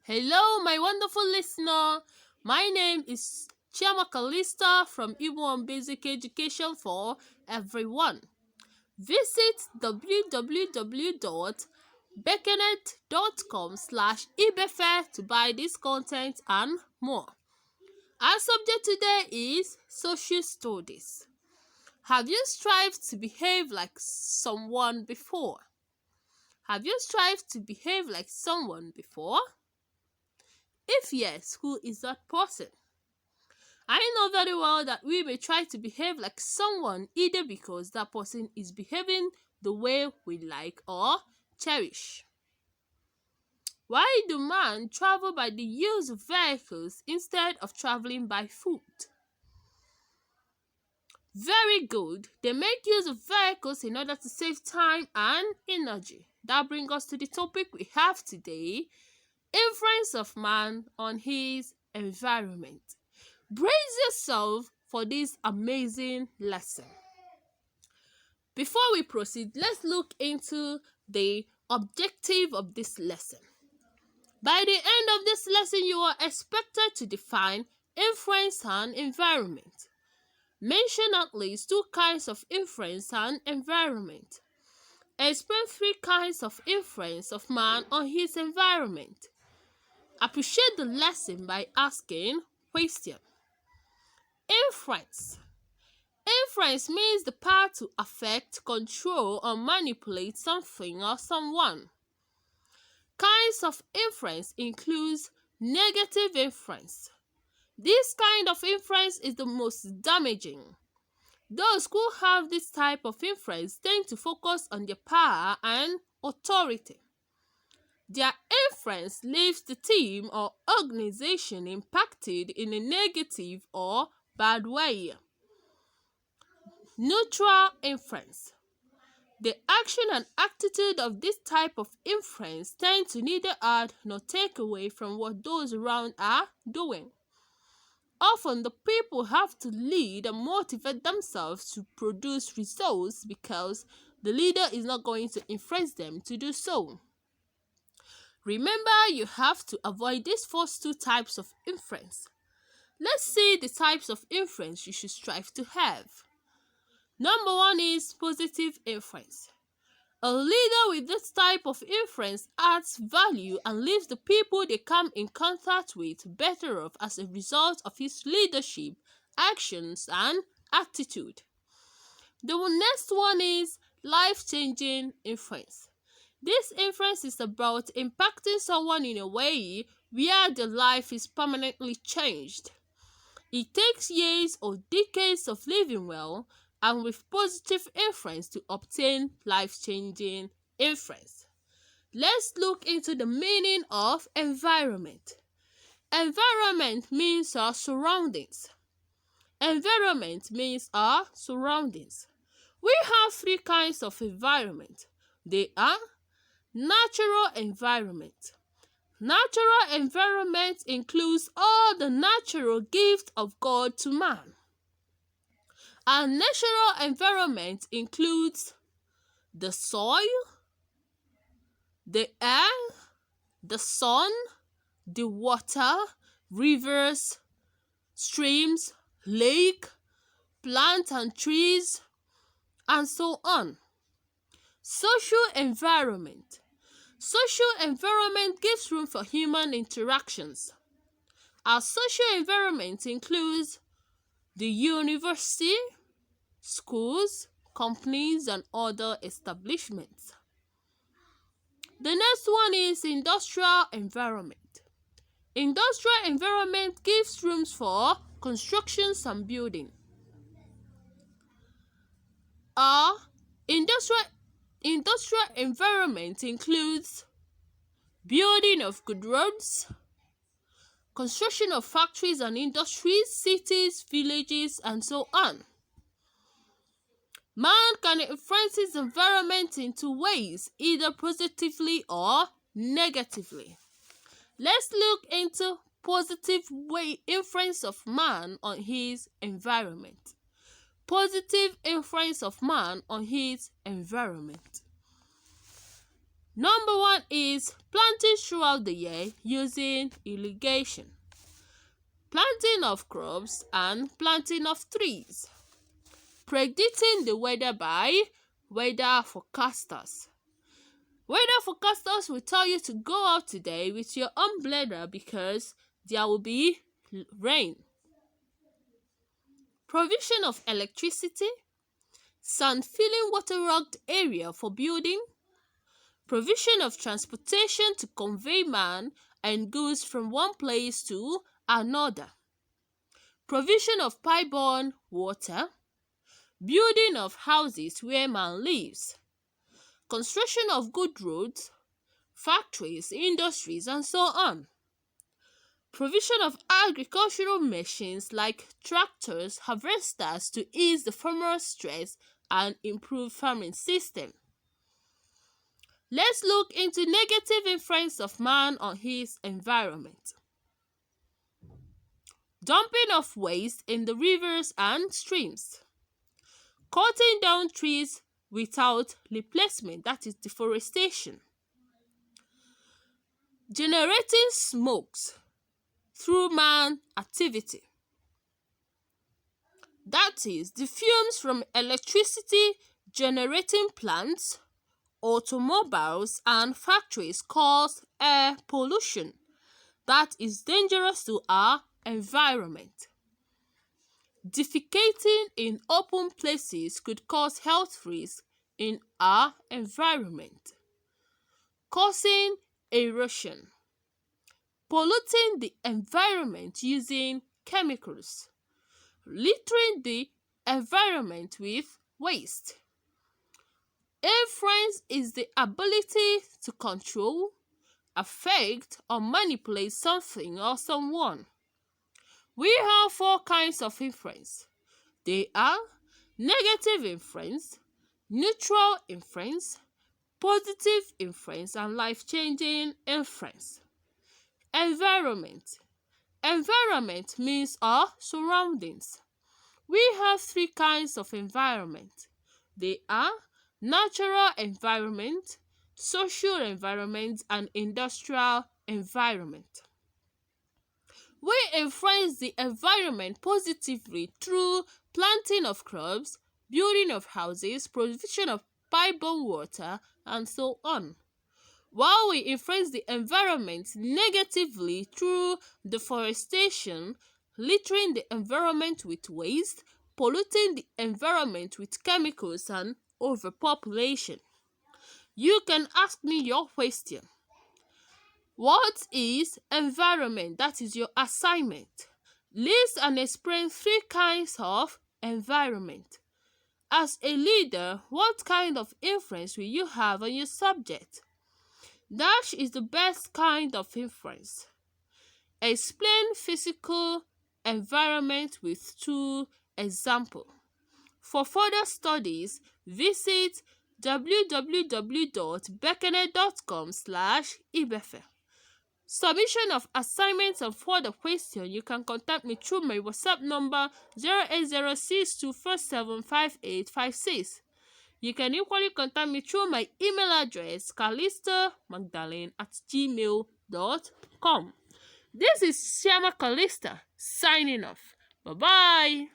Hello, my wonderful listener. My name is Chiama Kalista from Igbo Basic Education for Everyone. Visit www.bekenet.com/ibefe to buy this content and more. Our subject today is social studies. Have you strived to behave like someone before? Have you strived to behave like someone before? If yes, who is that person? I know very well that we may try to behave like someone either because that person is behaving the way we like or cherish. Why do man travel by the use of vehicles instead of traveling by foot? Very good. They make use of vehicles in order to save time and energy. That brings us to the topic we have today: influence of man on his environment. Brace yourself for this amazing lesson. Before we proceed, let's look into the objective of this lesson. By the end of this lesson, you are expected to define influence and environment. Mention at least two kinds of influence and environment. Explain three kinds of influence of man on his environment. Appreciate the lesson by asking question. Influence. Influence means the power to affect, control, or manipulate something or someone. Kinds of influence includes negative influence. This kind of influence is the most damaging. Those who have this type of influence tend to focus on their power and authority. Their influence leaves the team or organization impacted in a negative or bad way. Neutral influence. The action and attitude of this type of influence tend to neither add nor take away from what those around are doing. Often the people have to lead and motivate themselves to produce results because the leader is not going to influence them to do so. Remember, you have to avoid these first two types of influence. Let's see the types of influence you should strive to have. Number one is positive influence. A leader with this type of influence adds value and leaves the people they come in contact with better off as a result of his leadership, actions, and attitude. The next one is life-changing influence. This influence is about impacting someone in a way where their life is permanently changed. It takes years or decades of living well and with positive influence to obtain life-changing influence. Let's look into the meaning of environment. Environment means our surroundings. Environment means our surroundings. We have three kinds of environment. They are natural environment. Natural environment includes all the natural gifts of God to man. And natural environment includes the soil, the air, the sun, the water, rivers, streams, lake, plants and trees, and so on. Social environment. Social environment gives room for human interactions. Our social environment includes the university, schools, companies, and other establishments. The next one is industrial environment. Industrial environment gives rooms for constructions and building. Our industrial environment includes building of good roads, construction of factories and industries, cities, villages, and so on. Man can influence his environment in two ways, either positively or negatively. Let's look into positive way influence of man on his environment. Positive influence of man on his environment. Number one is planting throughout the year using irrigation, planting of crops and planting of trees, predicting the weather by weather forecasters. Weather forecasters will tell you to go out today with your umbrella because there will be rain. Provision of electricity, sand filling waterlogged area for building, provision of transportation to convey man and goods from one place to another, provision of pipe-borne water, building of houses where man lives, construction of good roads, factories, industries, and so on. Provision of agricultural machines like tractors, harvesters to ease the farmer's stress and improve farming system. Let's look into negative influence of man on his environment. Dumping of waste in the rivers and streams. Cutting down trees without replacement, that is deforestation. Generating smokes through man activity. That is the fumes from electricity generating plants, automobiles and factories cause air pollution that is dangerous to our environment. Defecating in open places could cause health risks in our environment, causing erosion. Polluting the environment using chemicals, littering the environment with waste. Influence is the ability to control, affect, or manipulate something or someone. We have four kinds of influence. They are negative influence, neutral influence, positive influence, and life-changing influence. Environment. Environment means our surroundings. We have three kinds of environment. They are natural environment, social environment, and industrial environment. We influence the environment positively through planting of crops, building of houses, provision of pipe-borne water, and so on. While we influence the environment negatively through deforestation, littering the environment with waste, polluting the environment with chemicals, and overpopulation. You can ask me your question. What is environment? That is your assignment. List and explain three kinds of environment. As a leader, what kind of influence will you have on your subject? Dash is the best kind of influence. Explain physical environment with two examples. For further studies, visit www.bekene.com/ibefe. Submission of assignments and further questions, you can contact me through my WhatsApp number 08062475856. You can equally contact me through my email address callistamagdalene@gmail.com. This is Siama Callista signing off. Bye-bye.